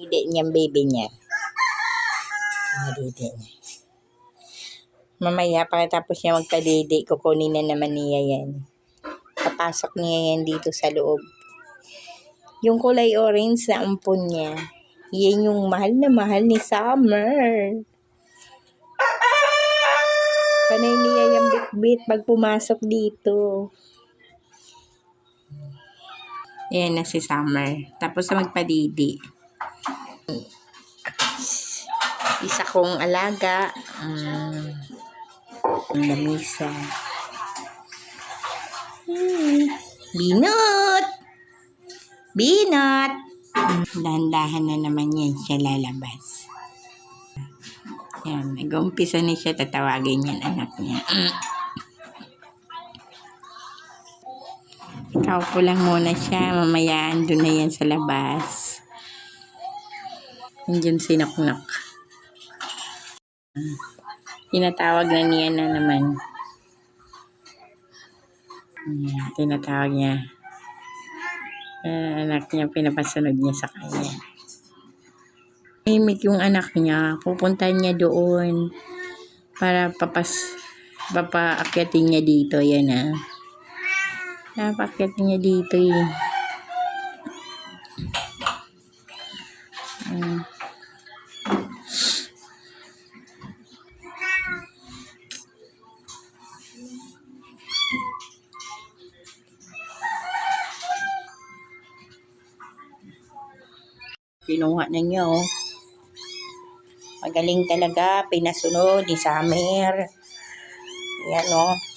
Didi niyang baby niya. Didi niya. Mamaya pagkatapos niya magpadidi, kukunin na naman niya yan. Papasok niya yan dito sa loob. Yung kulay orange na ampon niya, yan yung mahal na mahal ni Summer. Panay niya yung bit-bit pag pumasok dito. Ayan na si Summer. Tapos na magpadidi. Isa kong alaga. Lamisa. Binot! Binot! Dahan-dahan na naman yan siya lalabas. Yan, nag-umpisa na siya tatawagin yan anak niya. Kaupo lang muna siya, mamaya andun na yan sa labas. Andiyan si Knock-Knock. Tinatawag na niya na naman. Tinatawag niya. Anak niya, pinapasunod niya sa kanya. Imik yung anak niya, pupuntahan niya doon para papaakyatin niya dito. Yan ah. Napakyatin niya dito eh. Kinuha na niya oh. Magaling talaga, pinasunod ni Summer. Yan oh.